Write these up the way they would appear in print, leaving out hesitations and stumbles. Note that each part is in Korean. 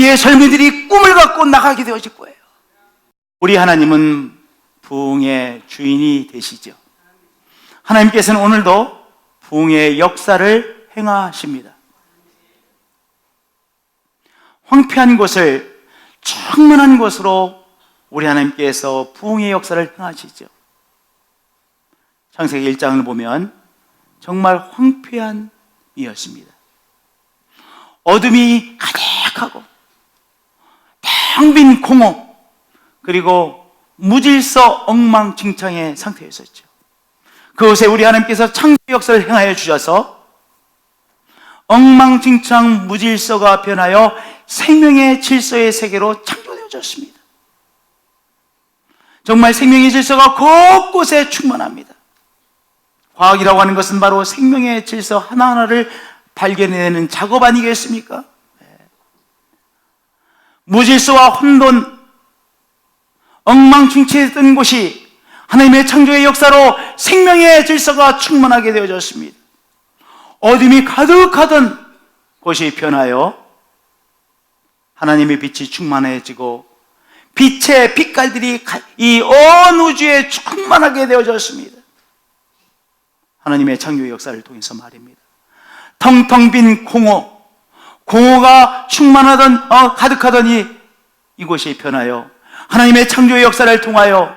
우리의 젊은이들이 꿈을 갖고 나가게 되어질 거예요. 우리 하나님은 부흥의 주인이 되시죠. 하나님께서는 오늘도 부흥의 역사를 행하십니다. 황폐한 곳을 충만한 곳으로 우리 하나님께서 부흥의 역사를 행하시죠. 창세기 1장을 보면 정말 황폐한 이었습니다. 어둠이 가득하고 텅 빈 공허, 그리고 무질서 엉망진창의 상태였었죠. 그곳에 우리 하나님께서 창조 역사를 행하여 주셔서 엉망진창 무질서가 변하여 생명의 질서의 세계로 창조되어졌습니다. 정말 생명의 질서가 곳곳에 충만합니다. 과학이라고 하는 것은 바로 생명의 질서 하나하나를 발견해내는 작업 아니겠습니까? 무질서와 혼돈, 엉망진창했던 곳이 하나님의 창조의 역사로 생명의 질서가 충만하게 되어졌습니다. 어둠이 가득하던 곳이 변하여 하나님의 빛이 충만해지고 빛의 빛깔들이 이 온 우주에 충만하게 되어졌습니다. 하나님의 창조의 역사를 통해서 말입니다. 텅텅 빈 공허가 충만하던 가득하던 이곳이 변하여 하나님의 창조의 역사를 통하여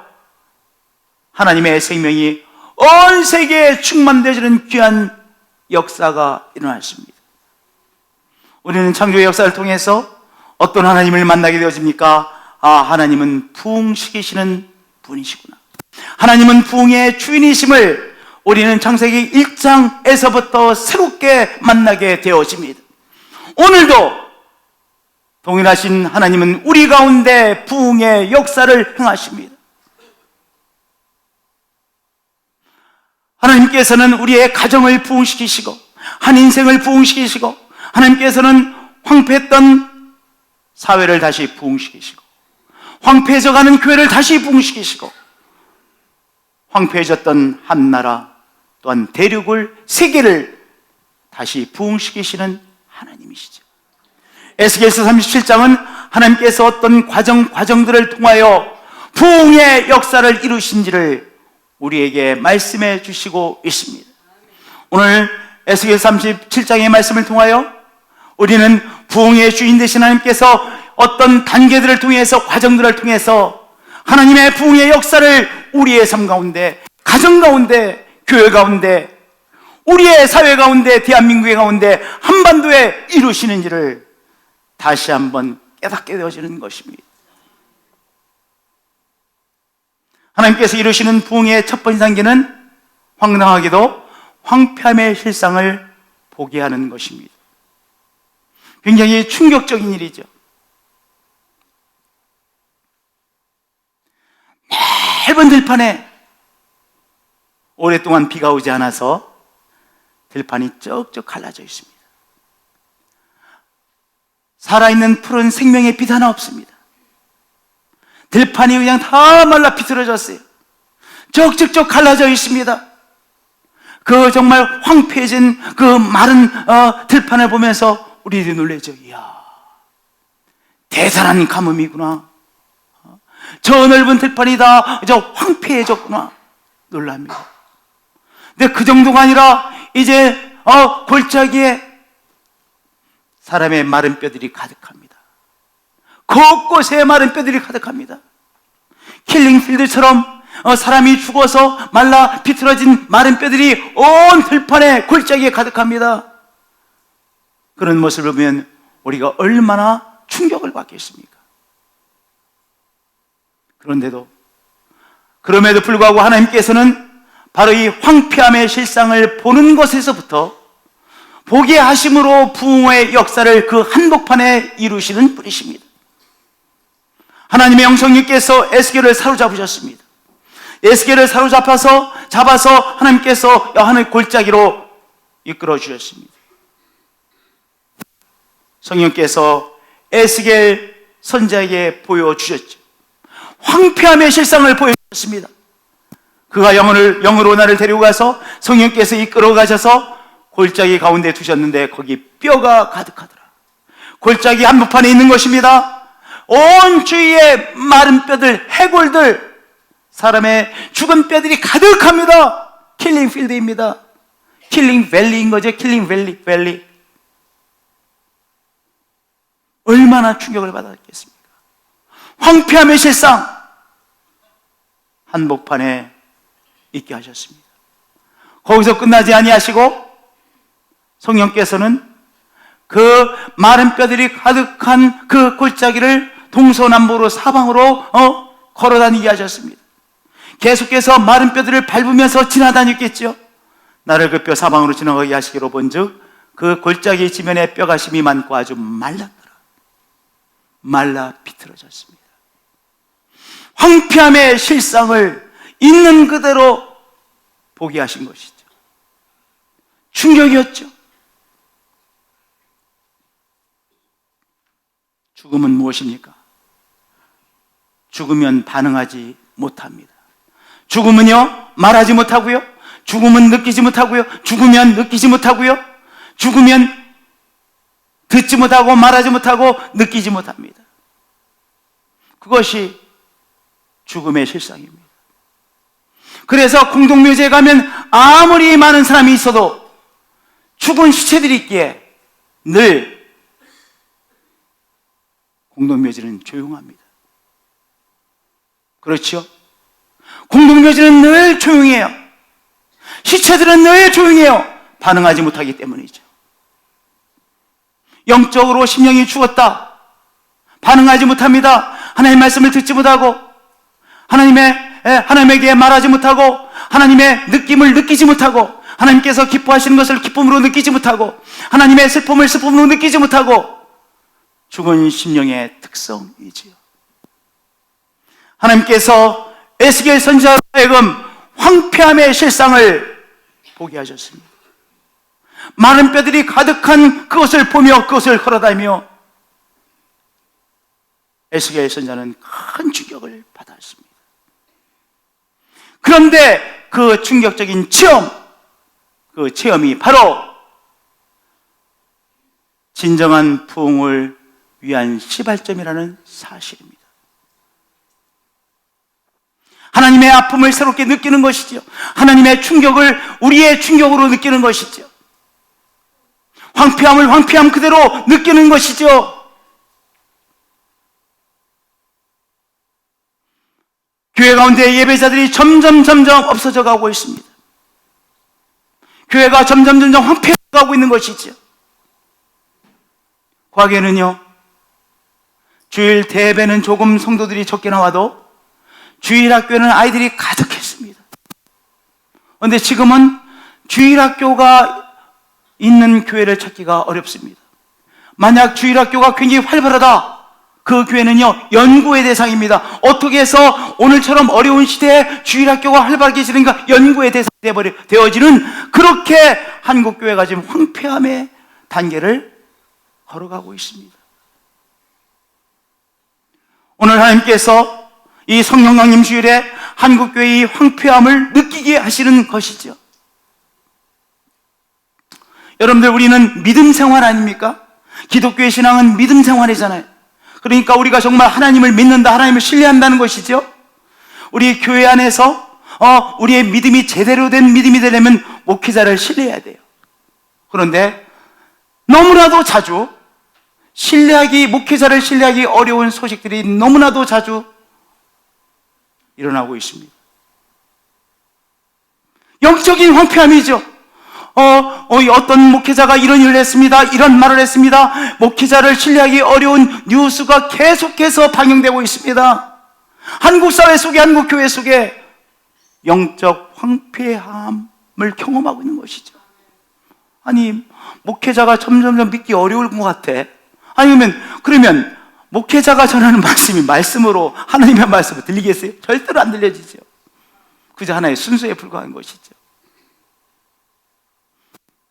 하나님의 생명이 온 세계에 충만되어지는 귀한 역사가 일어났습니다. 우리는 창조의 역사를 통해서 어떤 하나님을 만나게 되어집니까? 하나님은 부흥시키시는 분이시구나. 하나님은 부흥의 주인이심을 우리는 창세기 1장에서부터 새롭게 만나게 되어집니다. 오늘도 동일하신 하나님은 우리 가운데 부흥의 역사를 행하십니다. 하나님께서는 우리의 가정을 부흥시키시고 한 인생을 부흥시키시고, 하나님께서는 황폐했던 사회를 다시 부흥시키시고 황폐해져가는 교회를 다시 부흥시키시고 황폐해졌던 한 나라 또한 대륙을, 세계를 다시 부흥시키시는 하나님이시죠. 에스겔서 37장은 하나님께서 어떤 과정들을 통하여 부흥의 역사를 이루신지를 우리에게 말씀해 주시고 있습니다. 오늘 에스겔 37장의 말씀을 통하여 우리는 부흥의 주인 되신 하나님께서 어떤 단계들을 통해서, 과정들을 통해서 하나님의 부흥의 역사를 우리의 삶 가운데, 가정 가운데, 교회 가운데, 우리의 사회 가운데, 대한민국의 가운데, 한반도에 이루시는지를 다시 한번 깨닫게 되어지는 것입니다. 하나님께서 이루시는 부흥의 첫 번째 단계는 황당하게도 황폐함의 실상을 보게 하는 것입니다. 굉장히 충격적인 일이죠. 넓은 들판에 오랫동안 비가 오지 않아서 들판이 쩍쩍 갈라져 있습니다. 살아있는 푸른 생명의 빛 하나 없습니다. 들판이 그냥 다 말라 비틀어졌어요. 쩍쩍쩍 갈라져 있습니다. 그 정말 황폐해진 그 마른 들판을 보면서 우리들이 놀라죠. 이야, 대단한 가뭄이구나. 저 넓은 들판이 다 황폐해졌구나. 놀랍니다. 근데 그 정도가 아니라 이제 골짜기에 사람의 마른 뼈들이 가득합니다. 곳곳에 마른 뼈들이 가득합니다. 킬링필드처럼 사람이 죽어서 말라 비틀어진 마른 뼈들이 온 들판에, 골짜기에 가득합니다. 그런 모습을 보면 우리가 얼마나 충격을 받겠습니까? 그럼에도 불구하고 하나님께서는 바로 이 황폐함의 실상을 보는 것에서부터 보게 하심으로 부흥의 역사를 그 한복판에 이루시는 분이십니다. 하나님의 영성님께서 에스겔을 사로잡으셨습니다. 에스겔을 잡아서 하나님께서 하늘 골짜기로 이끌어 주셨습니다. 성령께서 에스겔 선지자에게 보여주셨죠. 황폐함의 실상을 보여주셨습니다. 그가 영으로 나를 데리고 가서 성령께서 이끌어 가셔서 골짜기 가운데 두셨는데 거기 뼈가 가득하더라. 골짜기 한복판에 있는 것입니다. 온 주위에 마른 뼈들, 해골들, 사람의 죽은 뼈들이 가득합니다. 킬링 필드입니다. 킬링 밸리인 거죠. 킬링 밸리. 얼마나 충격을 받았겠습니까? 황폐함의 실상, 한복판에 있게 하셨습니다. 거기서 끝나지 아니하시고 성령께서는 그 마른 뼈들이 가득한 그 골짜기를 동서남북으로 사방으로 걸어다니게 하셨습니다. 계속해서 마른 뼈들을 밟으면서 지나다녔겠죠. 나를 그 뼈 사방으로 지나가게 하시기로 본즉 그 골짜기 지면에 뼈가 심이 많고 아주 말랐더라. 말라 비틀어졌습니다. 황폐함의 실상을 있는 그대로 보게 하신 것이죠. 충격이었죠. 죽음은 무엇입니까? 죽으면 반응하지 못합니다. 죽음은요, 말하지 못하고요. 죽음은 느끼지 못하고요. 죽으면 느끼지 못하고요. 죽으면 듣지 못하고 말하지 못하고 느끼지 못합니다. 그것이 죽음의 실상입니다. 그래서 공동묘지에 가면 아무리 많은 사람이 있어도 죽은 시체들이 있기에 늘 공동묘지는 조용합니다. 그렇죠? 공동묘지는 늘 조용해요. 시체들은 늘 조용해요. 반응하지 못하기 때문이죠. 영적으로 심령이 죽었다. 반응하지 못합니다. 하나님의 말씀을 듣지 못하고 하나님에게 말하지 못하고 하나님의 느낌을 느끼지 못하고 하나님께서 기뻐하시는 것을 기쁨으로 느끼지 못하고 하나님의 슬픔을 슬픔으로 느끼지 못하고 죽은 심령의 특성이지요. 하나님께서 에스겔 선지자로 하여금 황폐함의 실상을 보게 하셨습니다. 마른 뼈들이 가득한 그것을 보며 그것을 걸어다니며 에스겔 선지자는 큰 충격을 받았습니다. 그런데 그 충격적인 체험, 그 체험이 바로 진정한 부흥을 위한 시발점이라는 사실입니다. 하나님의 아픔을 새롭게 느끼는 것이죠. 하나님의 충격을 우리의 충격으로 느끼는 것이죠. 황폐함을 황폐함 그대로 느끼는 것이죠. 교회 가운데 예배자들이 점점 없어져 가고 있습니다. 교회가 점점 황폐해가고 있는 것이죠. 과거에는요, 주일 대회는 조금 성도들이 적게 나와도 주일학교는 아이들이 가득했습니다. 그런데 지금은 주일학교가 있는 교회를 찾기가 어렵습니다. 만약 주일학교가 굉장히 활발하다, 그 교회는요, 연구의 대상입니다. 어떻게 해서 오늘처럼 어려운 시대에 주일학교가 활발하게 지는가 연구의 대상이 되어지는, 그렇게 한국교회가 지금 황폐함의 단계를 걸어가고 있습니다. 오늘 하나님께서 이 성령 강림 주일에 한국교회의 황폐함을 느끼게 하시는 것이죠. 여러분들, 우리는 믿음 생활 아닙니까? 기독교의 신앙은 믿음 생활이잖아요. 그러니까 우리가 정말 하나님을 믿는다, 하나님을 신뢰한다는 것이죠. 우리 교회 안에서 우리의 믿음이 제대로 된 믿음이 되려면 목회자를 신뢰해야 돼요. 그런데 너무나도 자주 목회자를 신뢰하기 어려운 소식들이 너무나도 자주 일어나고 있습니다. 영적인 황폐함이죠. 어떤 목회자가 이런 일을 했습니다, 이런 말을 했습니다. 목회자를 신뢰하기 어려운 뉴스가 계속해서 방영되고 있습니다. 한국 사회 속에, 한국 교회 속에 영적 황폐함을 경험하고 있는 것이죠. 아니, 목회자가 점점 믿기 어려울 것 같아. 그러면 목회자가 전하는 말씀이 말씀으로, 하나님의 말씀으로 들리겠어요? 절대로 안 들려지죠. 그저 하나의 순서에 불과한 것이죠.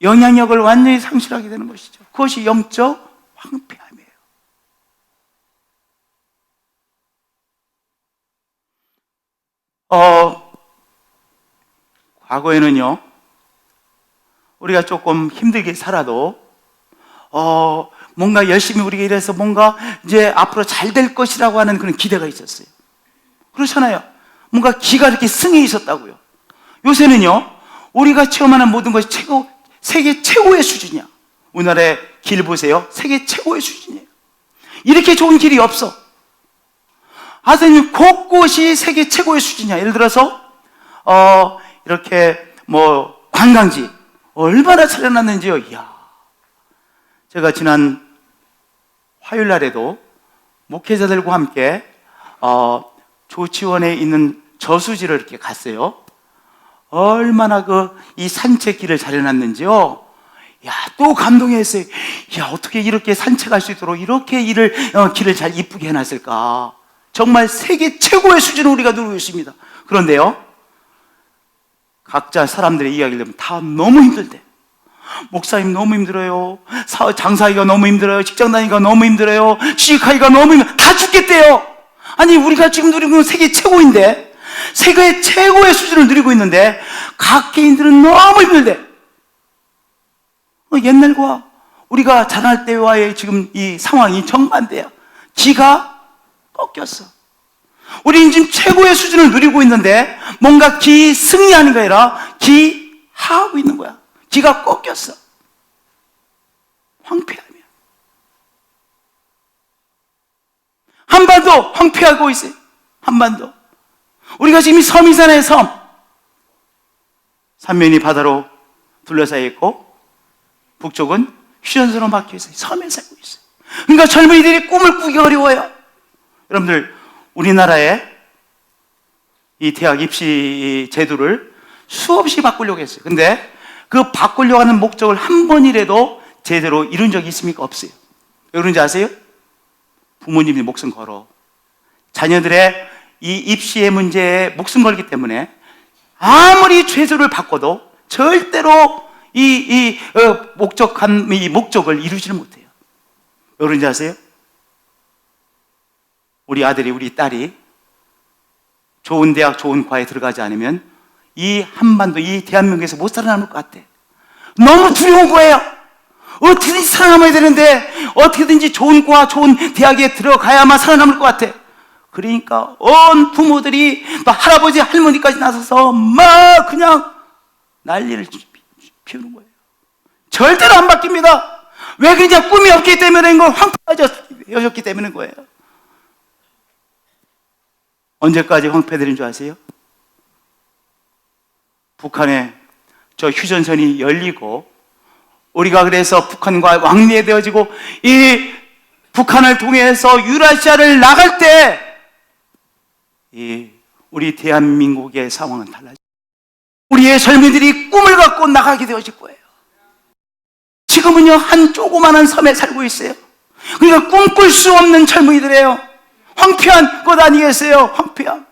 영향력을 완전히 상실하게 되는 것이죠. 그것이 영적 황폐함이에요. 과거에는요, 우리가 조금 힘들게 살아도 뭔가 열심히 우리가 일해서 뭔가 이제 앞으로 잘 될 것이라고 하는 그런 기대가 있었어요. 그렇잖아요. 뭔가 기가 이렇게 승해 있었다고요. 요새는요, 우리가 체험하는 모든 것이 세계 최고의 수준이야. 우리나라의 길 보세요. 세계 최고의 수준이에요. 이렇게 좋은 길이 없어. 하여튼 곳곳이 세계 최고의 수준이야. 예를 들어서 이렇게 관광지 얼마나 차려놨는지요. 이야. 제가 지난 화요일 날에도 목회자들과 함께 조치원에 있는 저수지를 이렇게 갔어요. 얼마나 이 산책길을 잘 해놨는지요. 야, 또 감동했어요. 야, 어떻게 이렇게 산책할 수 있도록 이렇게 길을 잘 이쁘게 해놨을까. 정말 세계 최고의 수준을 우리가 누리고 있습니다. 그런데요, 각자 사람들의 이야기를 들으면 다 너무 힘들대. 목사님 너무 힘들어요. 장사하기가 너무 힘들어요. 직장 다니기가 너무 힘들어요. 취직하기가 너무 힘들어요. 다 죽겠대요. 아니, 우리가 지금 누리고 있는 세계 최고인데, 세계 최고의 수준을 누리고 있는데 각 개인들은 너무 힘들대. 옛날과 우리가 자랄 때와의 지금 이 상황이 정반대야. 기가 꺾였어. 우리는 지금 최고의 수준을 누리고 있는데 뭔가 승리하는 게 아니라 하하고 있는 거야. 기가 꺾였어. 황폐함이야. 한반도 황폐하고 있어요. 한반도. 우리가 지금 이 섬이잖아요, 섬. 삼면이 바다로 둘러싸여 있고 북쪽은 휴전선으로 막혀 있어요. 섬에 살고 있어요. 그러니까 젊은이들이 꿈을 꾸기 어려워요. 여러분들, 우리나라의 이 대학 입시 제도를 수없이 바꾸려고 했어요. 근데 그 바꾸려고 하는 목적을 한 번이라도 제대로 이룬 적이 있습니까? 없어요. 왜 그런지 아세요? 부모님이 목숨 걸어. 자녀들의 이 입시의 문제에 목숨 걸기 때문에 아무리 제도를 바꿔도 절대로 목적을 이루지를 못해요. 왜 그런지 아세요? 우리 아들이, 우리 딸이 좋은 대학, 좋은 과에 들어가지 않으면 이 한반도, 이 대한민국에서 못 살아남을 것 같아. 너무 두려운 거예요. 어떻게든지 살아남아야 되는데 어떻게든지 좋은 과, 좋은 대학에 들어가야만 살아남을 것 같아. 그러니까 온 부모들이 할아버지, 할머니까지 나서서 막 그냥 난리를 피우는 거예요. 절대로 안 바뀝니다. 왜 그러냐? 꿈이 없기 때문에 걸 황폐해졌기 때문인 거예요. 언제까지 황폐되는 줄 아세요? 북한에 저 휴전선이 열리고 우리가 그래서 북한과 왕래되어지고 이 북한을 통해서 유라시아를 나갈 때 우리 대한민국의 상황은 달라져. 우리의 젊은이들이 꿈을 갖고 나가게 되어질 거예요. 지금은요, 한 조그마한 섬에 살고 있어요. 그러니까 꿈꿀 수 없는 젊은이들이에요. 황폐한 것 아니겠어요? 황폐함.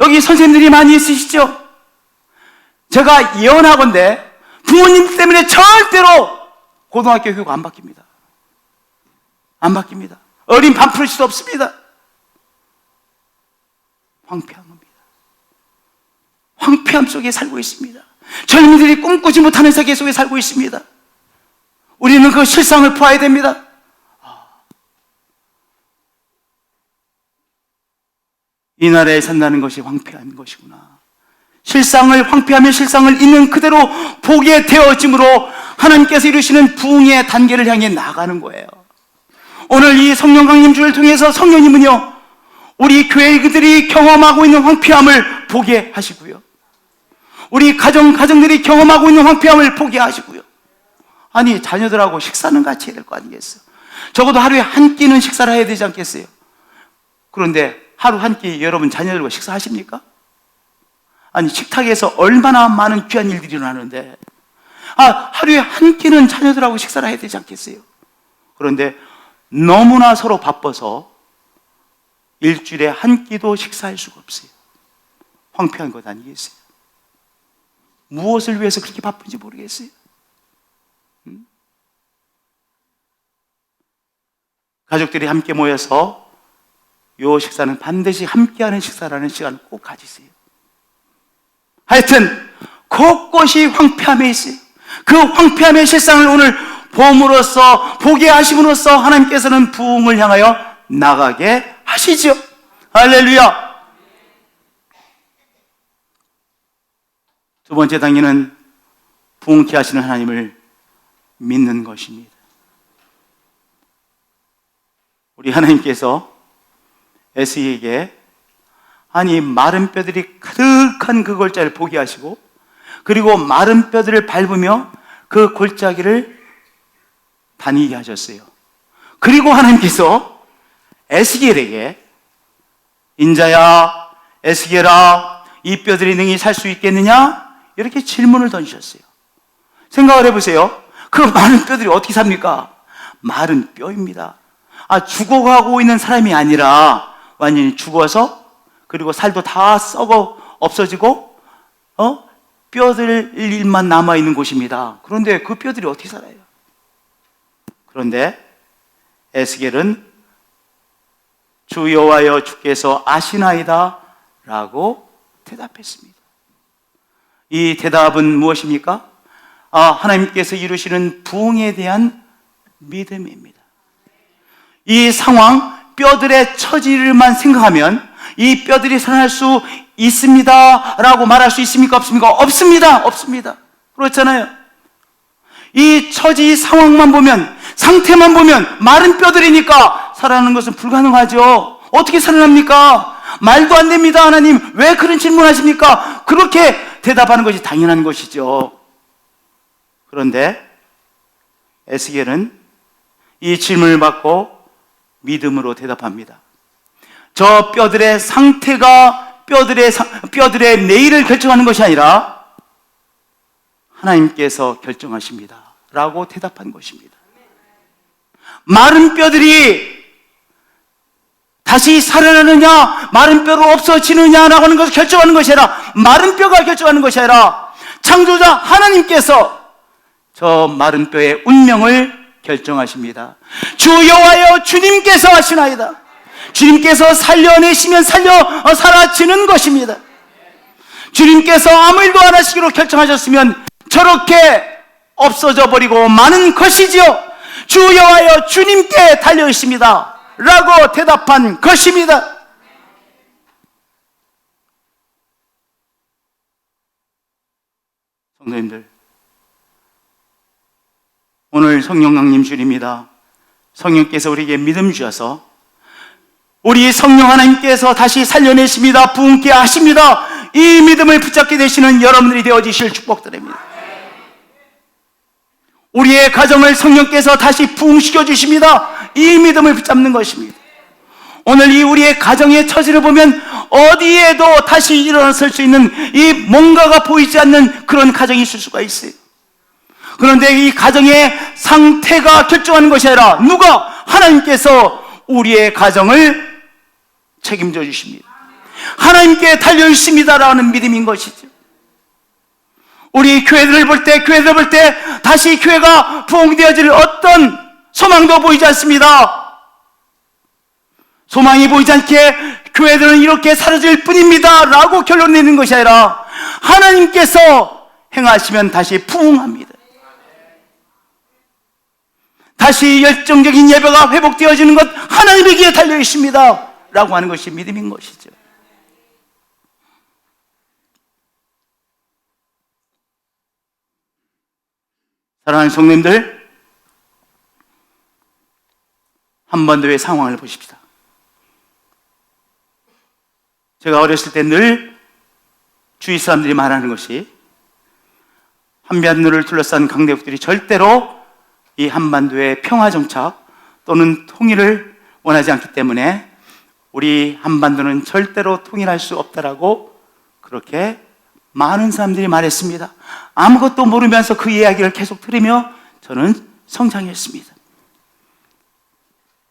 여기 선생님들이 많이 있으시죠? 제가 예언하건대 부모님 때문에 절대로 고등학교 교육 안 바뀝니다. 안 바뀝니다. 어린 반프로시도 없습니다. 황폐한 겁니다. 황폐함 속에 살고 있습니다. 젊은이들이 꿈꾸지 못하는 세계 속에 살고 있습니다. 우리는 그 실상을 보아야 됩니다. 이 나라에 산다는 것이 황폐한 것이구나. 황폐하면 실상을 있는 그대로 보게 되어짐으로 하나님께서 이루시는 부흥의 단계를 향해 나가는 거예요. 오늘 이 성령 강림주를 통해서 성령님은요, 우리 교회들이 경험하고 있는 황폐함을 보게 하시고요, 우리 가정들이 경험하고 있는 황폐함을 보게 하시고요. 아니, 자녀들하고 식사는 같이 해야 될 거 아니겠어요? 적어도 하루에 한 끼는 식사를 해야 되지 않겠어요? 그런데 하루 한 끼 여러분 자녀들과 식사하십니까? 아니, 식탁에서 얼마나 많은 귀한 일들이 일어나는데 하루에 한 끼는 자녀들하고 식사를 해야 되지 않겠어요? 그런데 너무나 서로 바빠서 일주일에 한 끼도 식사할 수가 없어요. 황폐한 것 아니겠어요? 무엇을 위해서 그렇게 바쁜지 모르겠어요. 가족들이 함께 모여서 요 식사는 반드시 함께하는 식사라는 시간을 꼭 가지세요. 하여튼 곳곳이 황폐함에 있어요. 그 황폐함의 실상을 오늘 봄으로써 보게 하심으로써 하나님께서는 부흥을 향하여 나가게 하시죠. 할렐루야. 두 번째 단계는 부흥케 하시는 하나님을 믿는 것입니다. 우리 하나님께서 에스겔에게 아니 마른 뼈들이 가득한 그 골짜기를 보게 하시고 그리고 마른 뼈들을 밟으며 그 골짜기를 다니게 하셨어요. 그리고 하나님께서 에스겔에게 인자야 에스겔아 이 뼈들이 능히 살 수 있겠느냐? 이렇게 질문을 던지셨어요. 생각을 해보세요. 그 마른 뼈들이 어떻게 삽니까? 마른 뼈입니다. 죽어가고 있는 사람이 아니라 완전히 죽어서 그리고 살도 다 썩어 없어지고 뼈들만 남아있는 곳입니다. 그런데 그 뼈들이 어떻게 살아요? 그런데 에스겔은 주 여호와여 주께서 아시나이다 라고 대답했습니다. 이 대답은 무엇입니까? 하나님께서 이루시는 부흥에 대한 믿음입니다. 이 상황, 뼈들의 처지를만 생각하면 이 뼈들이 살아날 수 있습니다 라고 말할 수 있습니까? 없습니까? 없습니다. 없습니다. 그렇잖아요. 이 처지 상황만 보면, 상태만 보면 마른 뼈들이니까 살아나는 것은 불가능하죠. 어떻게 살아납니까? 말도 안 됩니다. 하나님 왜 그런 질문하십니까? 그렇게 대답하는 것이 당연한 것이죠. 그런데 에스겔은 이 질문을 받고 믿음으로 대답합니다. 저 뼈들의 상태가 뼈들의 내일을 결정하는 것이 아니라 하나님께서 결정하십니다 라고 대답한 것입니다. 마른 뼈들이 다시 살아나느냐 마른 뼈로 없어지느냐라고 하는 것을 결정하는 것이 아니라 마른 뼈가 결정하는 것이 아니라 창조자 하나님께서 저 마른 뼈의 운명을 결정하십니다. 주 여호와여 주님께서 하시나이다. 주님께서 살려내시면 사라지는 것입니다. 주님께서 아무 일도 안 하시기로 결정하셨으면 저렇게 없어져 버리고 마는 것이지요. 주 여호와여 주님께 달려 있습니다 라고 대답한 것입니다. 성도님들, 오늘 성령 강림 주일입니다. 성령께서 우리에게 믿음 주셔서 우리 성령 하나님께서 다시 살려내십니다. 부흥케 하십니다. 이 믿음을 붙잡게 되시는 여러분들이 되어지실 축복드립니다. 우리의 가정을 성령께서 다시 부흥시켜 주십니다. 이 믿음을 붙잡는 것입니다. 오늘 이 우리의 가정의 처지를 보면 어디에도 다시 일어설 수 있는 이 뭔가가 보이지 않는 그런 가정이 있을 수가 있어요. 그런데 이 가정의 상태가 결정하는 것이 아니라 누가? 하나님께서 우리의 가정을 책임져 주십니다. 하나님께 달려 있습니다라는 믿음인 것이죠. 우리 교회들을 볼 때 다시 교회가 부흥되어질 어떤 소망도 보이지 않습니다. 소망이 보이지 않게 교회들은 이렇게 사라질 뿐입니다 라고 결론 내는 것이 아니라 하나님께서 행하시면 다시 부흥합니다. 다시 열정적인 예배가 회복되어지는 것 하나님에게 달려 있습니다 라고 하는 것이 믿음인 것이죠. 사랑하는 성도님들, 한반도의 상황을 보십시다. 제가 어렸을 때 늘 주위 사람들이 말하는 것이 한반도를 둘러싼 강대국들이 절대로 이 한반도의 평화 정착 또는 통일을 원하지 않기 때문에 우리 한반도는 절대로 통일할 수 없다라고 그렇게 많은 사람들이 말했습니다. 아무것도 모르면서 그 이야기를 계속 들으며 저는 성장했습니다.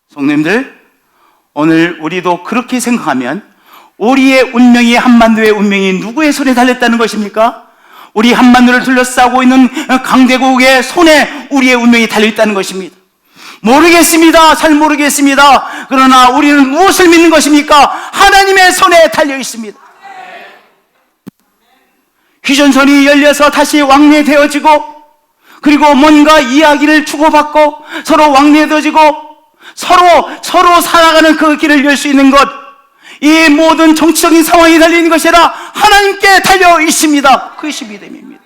성도님들, 오늘 우리도 그렇게 생각하면 우리의 운명이 한반도의 운명이 누구의 손에 달렸다는 것입니까? 우리 한반도를 둘러싸고 있는 강대국의 손에 우리의 운명이 달려있다는 것입니다. 모르겠습니다. 잘 모르겠습니다. 그러나 우리는 무엇을 믿는 것입니까? 하나님의 손에 달려있습니다. 휴전선이 열려서 다시 왕래되어지고 그리고 뭔가 이야기를 주고받고 서로 왕래해지고 서로 살아가는 그 길을 열 수 있는 것, 이 모든 정치적인 상황이 달려있는 것이 아니라 하나님께 달려 있습니다. 그것이 믿음입니다.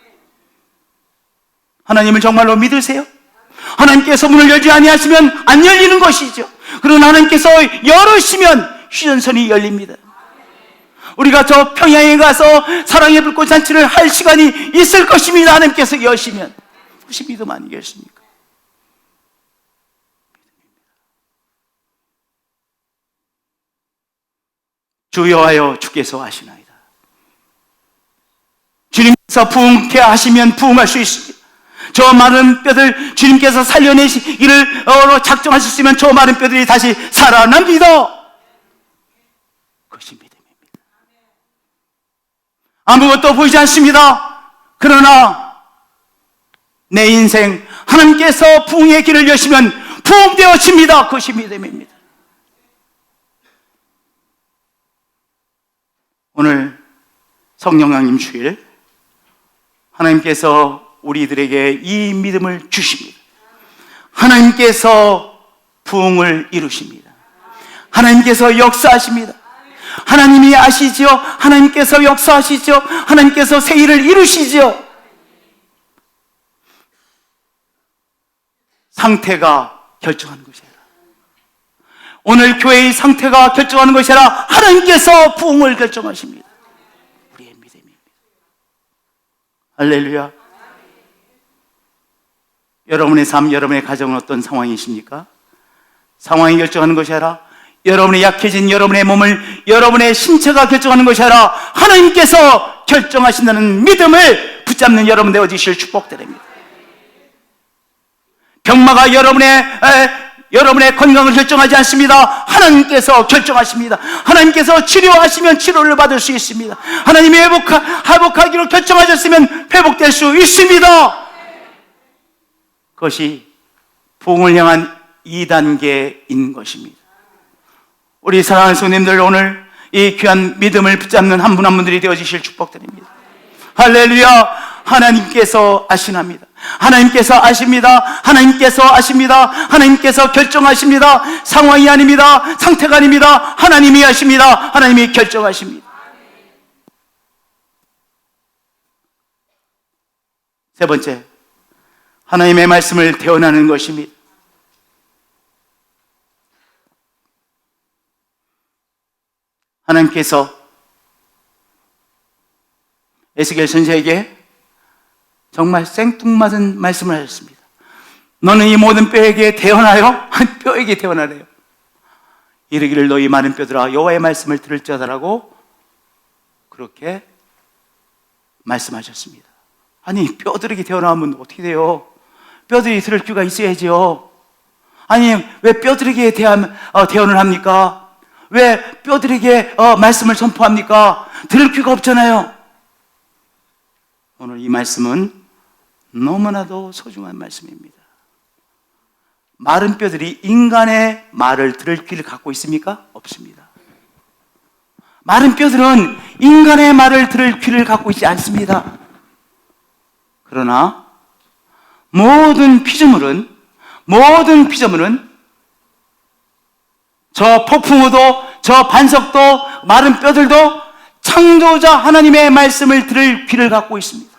하나님을 정말로 믿으세요? 하나님께서 문을 열지 아니하시면 안 열리는 것이죠. 그러나 하나님께서 열으시면 휴전선이 열립니다. 우리가 저 평양에 가서 사랑의 불꽃 잔치를 할 시간이 있을 것입니다. 하나님께서 여시면. 그것이 믿음 아니겠습니까? 주여하여 주께서 하시나이다. 주님께서 부흥케 하시면 부흥할 수 있습니다. 저 마른 뼈들 주님께서 살려내시기를 작정하셨으면 저 마른 뼈들이 다시 살아납니다. 그것이 믿음입니다. 아무것도 보이지 않습니다. 그러나 내 인생 하나님께서 부흥의 길을 여시면 부흥되어집니다. 그것이 믿음입니다. 오늘 성령님 주일 하나님께서 우리들에게 이 믿음을 주십니다. 하나님께서 부흥을 이루십니다. 하나님께서 역사하십니다. 하나님이 아시죠? 하나님께서 역사하시죠? 하나님께서 새 일을 이루시죠? 상태가 결정하는 것이 아니라, 오늘 교회의 상태가 결정하는 것이 아니라 하나님께서 부흥을 결정하십니다. 우리의 믿음입니다. 할렐루야. 여러분의 삶, 여러분의 가정은 어떤 상황이십니까? 상황이 결정하는 것이 아니라 여러분의 약해진 여러분의 몸을 여러분의 신체가 결정하는 것이 아니라 하나님께서 결정하신다는 믿음을 붙잡는 여러분 되어지실 축복드립니다. 병마가 여러분의 건강을 결정하지 않습니다. 하나님께서 결정하십니다. 하나님께서 치료하시면 치료를 받을 수 있습니다. 하나님이 회복하기로 결정하셨으면 회복될 수 있습니다. 그것이 부흥을 향한 2단계인 것입니다. 우리 사랑하는 성도님들, 오늘 이 귀한 믿음을 붙잡는 한 분 한 분들이 되어지실 축복드립니다. 할렐루야. 하나님께서 아시납니다. 하나님께서 아십니다. 하나님께서 아십니다. 하나님께서 결정하십니다. 상황이 아닙니다. 상태가 아닙니다. 하나님이 아십니다. 하나님이 결정하십니다. 세 번째, 하나님의 말씀을 대언하는 것입니다. 하나님께서 에스겔 선지자에게 정말 생뚱맞은 말씀을 하셨습니다. 너는 이 모든 뼈에게 대언하여, 뼈에게 대언하래요. 이르기를 너희 많은 뼈들아 여호와의 말씀을 들을지어다라고 그렇게 말씀하셨습니다. 아니, 뼈들에게 대언하면 어떻게 돼요? 뼈들이 들을 귀가 있어야지요. 아니, 왜 뼈들에게 대언을 합니까? 왜 뼈들에게 말씀을 선포합니까? 들을 귀가 없잖아요. 오늘 이 말씀은 너무나도 소중한 말씀입니다. 마른 뼈들이 인간의 말을 들을 귀를 갖고 있습니까? 없습니다. 마른 뼈들은 인간의 말을 들을 귀를 갖고 있지 않습니다. 그러나 모든 피조물은 저 폭풍우도, 저 반석도, 마른 뼈들도 창조자 하나님의 말씀을 들을 귀를 갖고 있습니다.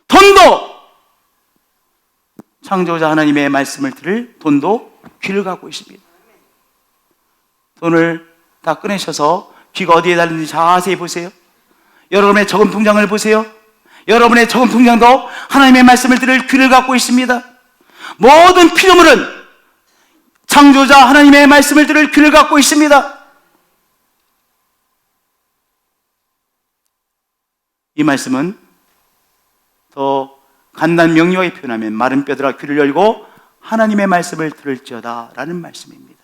돈도 창조자 하나님의 말씀을 들을 돈도 귀를 갖고 있습니다. 돈을 다 꺼내셔서 귀가 어디에 달리는지 자세히 보세요. 여러분의 적은 통장을 보세요. 여러분의 적은 통장도 하나님의 말씀을 들을 귀를 갖고 있습니다. 모든 피조물은 창조자 하나님의 말씀을 들을 귀를 갖고 있습니다. 이 말씀은 더 간단 명료하게 표현하면 마른 뼈들아 귀를 열고 하나님의 말씀을 들을지어다 라는 말씀입니다.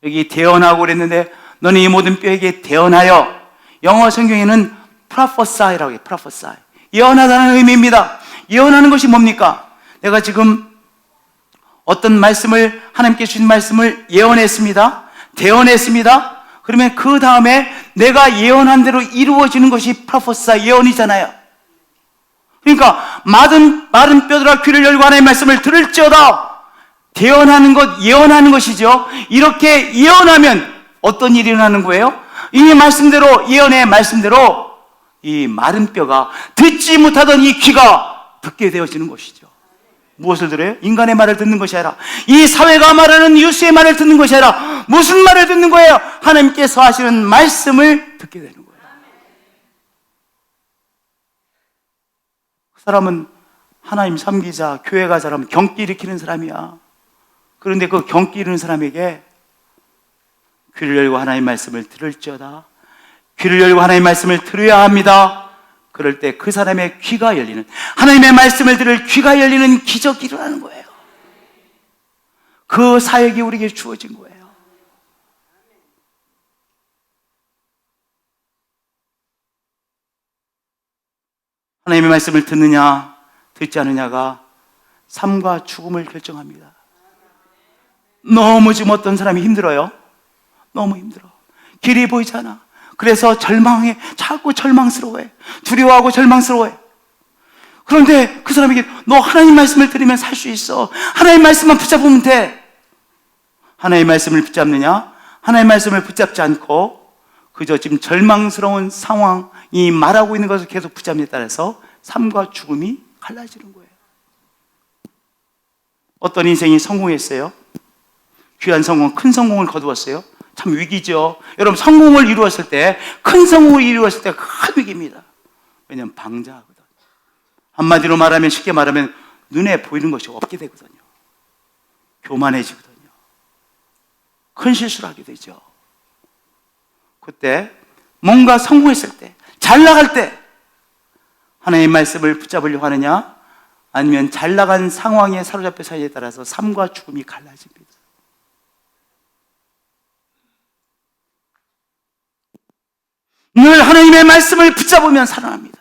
여기 대언하고 그랬는데 너는 이 모든 뼈에게 대언하여, 영어 성경에는 prophesy라고 해요. prophesy. 예언하다는 의미입니다. 예언하는 것이 뭡니까? 내가 지금 어떤 말씀을, 하나님께 주신 말씀을 예언했습니다. 대언했습니다. 그러면 그 다음에 내가 예언한 대로 이루어지는 것이 프로포사 예언이잖아요. 그러니까 마른 뼈들아 귀를 열고 하나님의 말씀을 들을지어다. 대언하는 것, 예언하는 것이죠. 이렇게 예언하면 어떤 일이 일어나는 거예요? 이 말씀대로, 예언의 말씀대로 이 마른 뼈가 듣지 못하던 이 귀가 듣게 되어지는 것이죠. 무엇을 들어요? 인간의 말을 듣는 것이 아니라, 이 사회가 말하는 뉴스의 말을 듣는 것이 아니라 무슨 말을 듣는 거예요? 하나님께서 하시는 말씀을 듣게 되는 거예요. 그 사람은 하나님 섬기자, 교회 가자 하면 경기 일으키는 사람이야. 그런데 그 경기 이르는 사람에게 귀를 열고 하나님의 말씀을 들을지어다. 귀를 열고 하나님의 말씀을 들어야 합니다. 그럴 때 그 사람의 귀가 열리는, 하나님의 말씀을 들을 귀가 열리는 기적이 일어나는 거예요. 그 사역이 우리에게 주어진 거예요. 하나님의 말씀을 듣느냐 듣지 않느냐가 삶과 죽음을 결정합니다. 너무 지금 어떤 사람이 힘들어요. 너무 힘들어. 길이 보이지 않아. 그래서 절망해. 자꾸 절망스러워해. 두려워하고 절망스러워해. 그런데 그 사람에게 너 하나님 말씀을 들으면 살 수 있어. 하나님 말씀만 붙잡으면 돼. 하나님 말씀을 붙잡느냐? 하나님 말씀을 붙잡지 않고 그저 지금 절망스러운 상황이 말하고 있는 것을 계속 붙잡느냐에 따라서 삶과 죽음이 갈라지는 거예요. 어떤 인생이 성공했어요. 귀한 성공, 큰 성공을 거두었어요. 참 위기죠. 여러분, 성공을 이루었을 때, 큰 성공을 이루었을 때 큰 위기입니다. 왜냐하면 방자하거든. 한마디로 말하면, 쉽게 말하면 눈에 보이는 것이 없게 되거든요. 교만해지거든요. 큰 실수를 하게 되죠. 그때 뭔가 성공했을 때, 잘 나갈 때 하나님의 말씀을 붙잡으려고 하느냐, 아니면 잘 나간 상황에 사로잡혀 사이에 따라서 삶과 죽음이 갈라집니다. 늘 하나님의 말씀을 붙잡으면 살아납니다.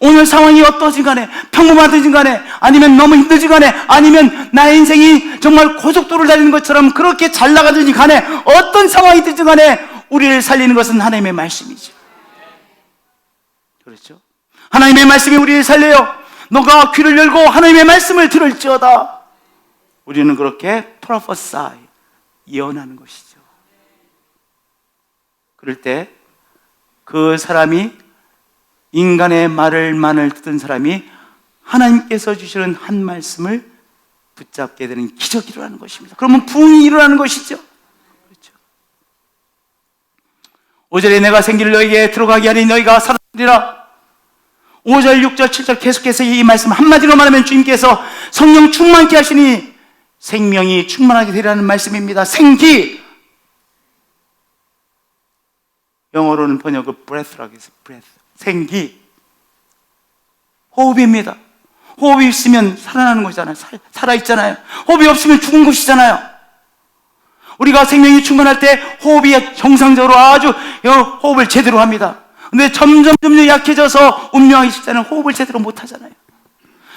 오늘 상황이 어떠진 간에, 평범하든지 간에, 아니면 너무 힘들지 간에, 아니면 나의 인생이 정말 고속도로를 달리는 것처럼 그렇게 잘 나가든지 간에, 어떤 상황이든지 간에 우리를 살리는 것은 하나님의 말씀이죠. 그렇죠? 하나님의 말씀이 우리를 살려요. 너가 귀를 열고 하나님의 말씀을 들을지어다. 우리는 그렇게 프로포사이, 예언하는 것이죠. 그럴 때 그 사람이, 인간의 말을만을 듣던 사람이 하나님께서 주시는 한 말씀을 붙잡게 되는 기적이 일어나는 것입니다. 그러면 부흥이 일어나는 것이죠. 그렇죠. 5절에 내가 생기를 너에게 들어가게 하니 너희가 살았으리라. 5절, 6절, 7절 계속해서 이 말씀 한마디로 말하면 주님께서 성령 충만케 하시니 생명이 충만하게 되라는 말씀입니다. 생기. 영어로는 번역을 breath라고 해서 breath. 생기. 호흡입니다. 호흡이 있으면 살아나는 거잖아요. 살아있잖아요. 호흡이 없으면 죽은 것이잖아요. 우리가 생명이 충만할 때 호흡이 정상적으로 아주 호흡을 제대로 합니다. 근데 점점 약해져서 운명하기 직전에 호흡을 제대로 못 하잖아요.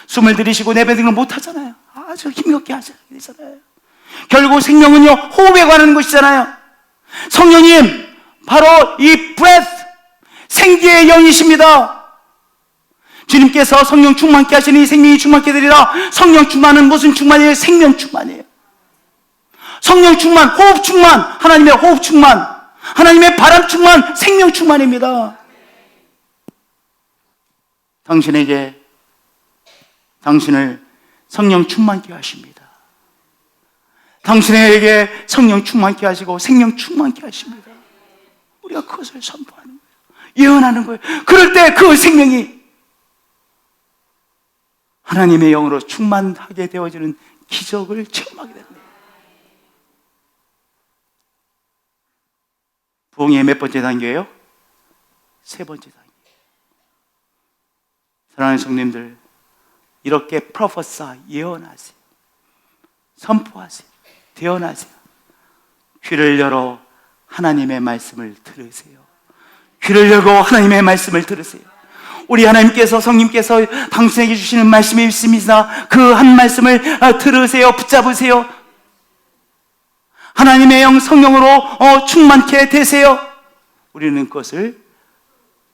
숨을 들이쉬고 내뱉는 걸 못 하잖아요. 아주 힘겹게 하잖아요. 결국 생명은요, 호흡에 관한 것이잖아요. 성령님, 바로 이 breath, 생기의 영이십니다. 주님께서 성령 충만케 하시니 생명이 충만케 되리라. 성령 충만은 무슨 충만이에요? 생명 충만이에요. 성령 충만, 호흡 충만, 하나님의 호흡 충만, 하나님의 바람 충만, 생명 충만입니다. 당신에게, 당신을 성령 충만케 하십니다. 당신에게 성령 충만케 하시고 생명 충만케 하십니다. 우리가 그것을 선포하는 거예요. 예언하는 거예요. 그럴 때 그 생명이 하나님의 영으로 충만하게 되어지는 기적을 체험하게 됩니다. 부흥의 몇 번째 단계예요? 세 번째 단계. 사랑하는 성님들, 이렇게 프로포사, 예언하세요. 선포하세요. 대언하세요. 귀를 열어 하나님의 말씀을 들으세요. 귀를 열고 하나님의 말씀을 들으세요. 우리 하나님께서, 성님께서 당신에게 주시는 말씀이 있습니다. 그 한 말씀을 들으세요. 붙잡으세요. 하나님의 영 성령으로 충만케 되세요. 우리는 그것을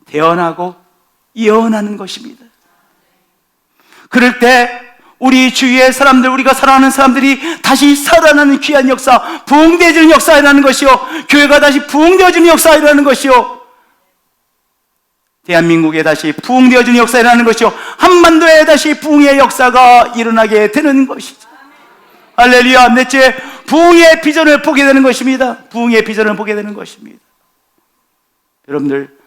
대언하고 예언하는 것입니다. 그럴 때 우리 주위의 사람들, 우리가 사랑하는 사람들이 다시 살아나는 귀한 역사, 부흥되어지는 역사라는 것이요, 교회가 다시 부흥되어지는 역사라는 것이요, 대한민국에 다시 부흥되어지는 역사라는 것이요, 한반도에 다시 부흥의 역사가 일어나게 되는 것이죠. 할렐루야. 넷째, 부흥의 비전을 보게 되는 것입니다. 부흥의 비전을 보게 되는 것입니다. 여러분들,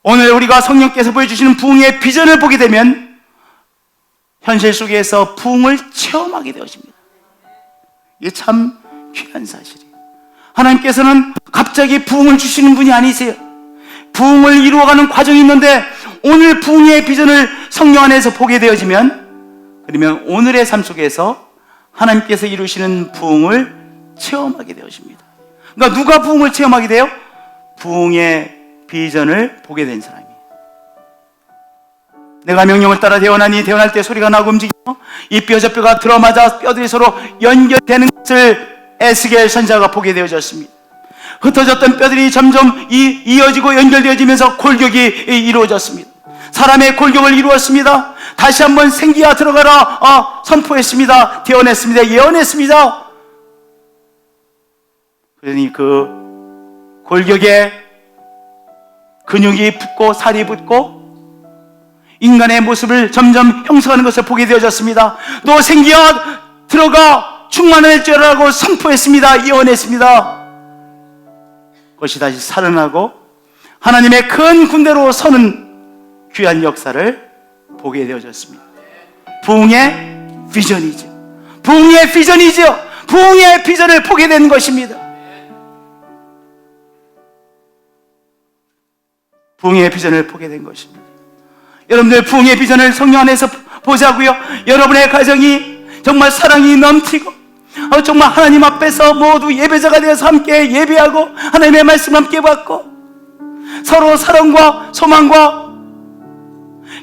오늘 우리가 성령께서 보여주시는 부흥의 비전을 보게 되면 현실 속에서 부흥을 체험하게 되어집니다. 이게 참 귀한 사실이에요. 하나님께서는 갑자기 부흥을 주시는 분이 아니세요. 부흥을 이루어가는 과정이 있는데, 오늘 부흥의 비전을 성령 안에서 보게 되어지면, 그러면 오늘의 삶 속에서 하나님께서 이루시는 부흥을 체험하게 되어집니다. 그러니까 누가 부흥을 체험하게 돼요? 부흥의 비전을 보게 된 사람이. 내가 명령을 따라 대언하니 대언할 때 소리가 나고 움직이고 이 뼈 저 뼈가 들어맞아 뼈들이 서로 연결되는 것을 에스겔 선지자가 보게 되어졌습니다. 흩어졌던 뼈들이 점점 이어지고 연결되어지면서 골격이 이루어졌습니다. 사람의 골격을 이루었습니다. 다시 한번 생기야 들어가라 선포했습니다. 대언했습니다. 예언했습니다. 그러니 그 골격에 근육이 붙고 살이 붙고 인간의 모습을 점점 형성하는 것을 보게 되어졌습니다. 또 생기야 들어가 충만할 줄 알고 선포했습니다. 예언했습니다. 그것이 다시 살아나고 하나님의 큰 군대로 서는 귀한 역사를 보게 되어졌습니다. 부흥의 비전이죠. 부흥의 비전이죠. 부흥의 비전을 보게 된 것입니다. 부흥의 비전을 보게 된 것입니다. 여러분들, 부흥의 비전을 성령 안에서 보자고요. 여러분의 가정이 정말 사랑이 넘치고 정말 하나님 앞에서 모두 예배자가 되어서 함께 예배하고 하나님의 말씀 함께 받고 서로 사랑과 소망과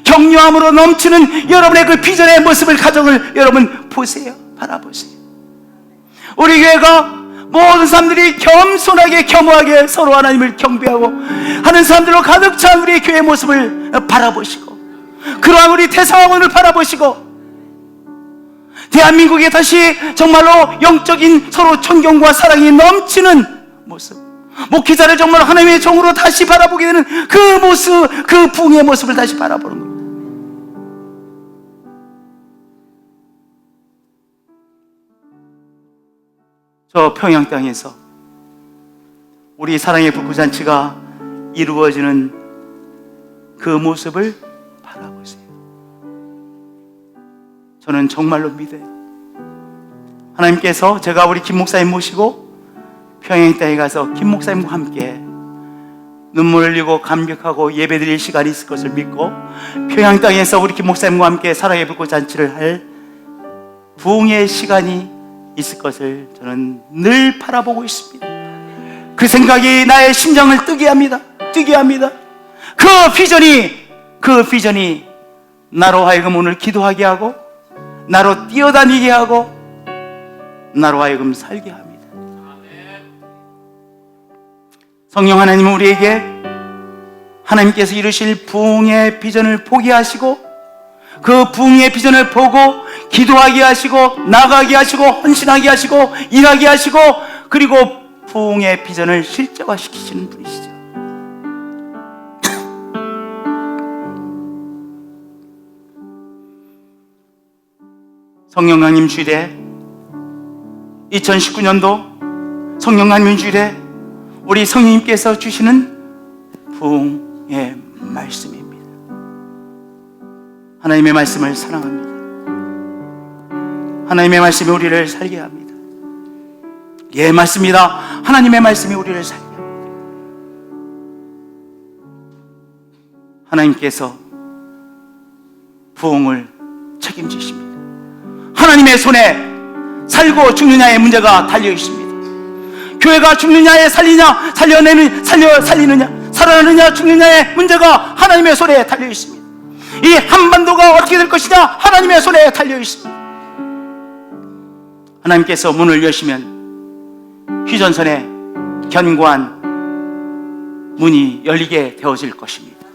격려함으로 넘치는 여러분의 그 비전의 모습을, 가정을 여러분 보세요. 바라보세요. 우리 교회가 모든 사람들이 겸손하게 겸허하게 서로 하나님을 경배하고 하는 사람들로 가득 찬 우리의 교회의 모습을 바라보시고, 그러한 우리 태상학원을 바라보시고, 대한민국에 다시 정말로 영적인 서로 존경과 사랑이 넘치는 모습, 목회자를 정말 하나님의 종으로 다시 바라보게 되는 그 모습, 그 부흥의 모습을 다시 바라보는 겁니다. 저 평양 땅에서 우리 사랑의 북구잔치가 이루어지는 그 모습을 바라보세요. 저는 정말로 믿어요. 하나님께서, 제가 우리 김 목사님 모시고 평양 땅에 가서 김 목사님과 함께 눈물을 흘리고 감격하고 예배드릴 시간이 있을 것을 믿고, 평양 땅에서 우리 김 목사님과 함께 사랑의 북구잔치를 할 부흥의 시간이 있을 것을 저는 늘 바라보고 있습니다. 그 생각이 나의 심장을 뜨게 합니다. 그 비전이 나로 하여금 오늘 기도하게 하고, 나로 뛰어다니게 하고, 나로 하여금 살게 합니다. 성령 하나님은 우리에게 하나님께서 이루실 부흥의 비전을 보게 하시고, 그 부흥의 비전을 보고 기도하게 하시고, 나가게 하시고, 헌신하게 하시고, 일하게 하시고, 그리고 부흥의 비전을 실제화시키시는 분이시죠. 성령 강림 주일에 2019년도 성령 강림 주일에 우리 성령님께서 주시는 부흥의 말씀입니다. 하나님의 말씀을 사랑합니다. 하나님의 말씀이 우리를 살게 합니다. 예, 맞습니다. 하나님의 말씀이 우리를 살게 합니다. 하나님께서 부흥을 책임지십니다. 하나님의 손에 살고 죽느냐의 문제가 달려 있습니다. 교회가 죽느냐에 살리냐, 살리느냐, 살아나느냐, 죽느냐의 문제가 하나님의 손에 달려 있습니다. 이 한반도가 어떻게 될 것이냐, 하나님의 손에 달려 있습니다. 하나님께서 문을 여시면 귀전선에 견고한 문이 열리게 되어질 것입니다.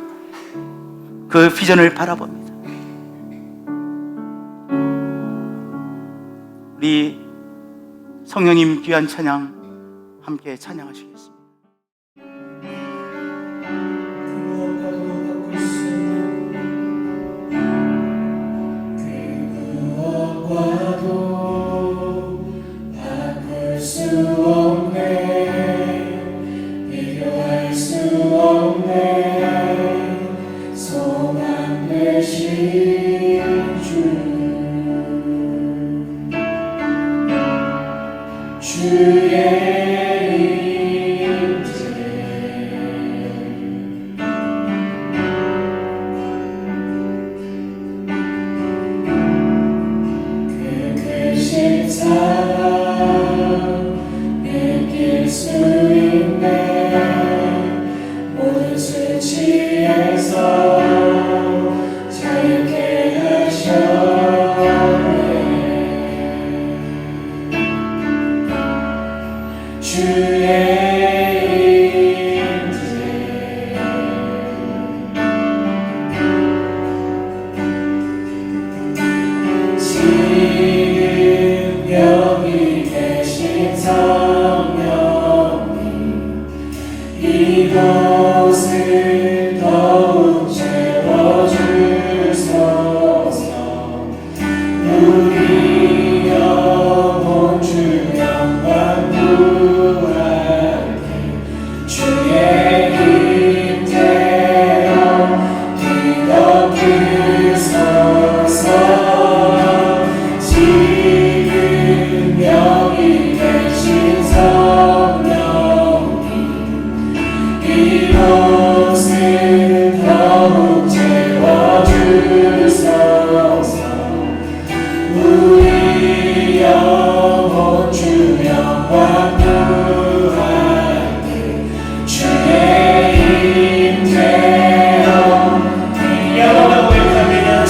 그 비전을 바라봅니다. 우리 성령님 귀한 찬양 함께 찬양하시겠습니다.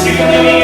지금 여기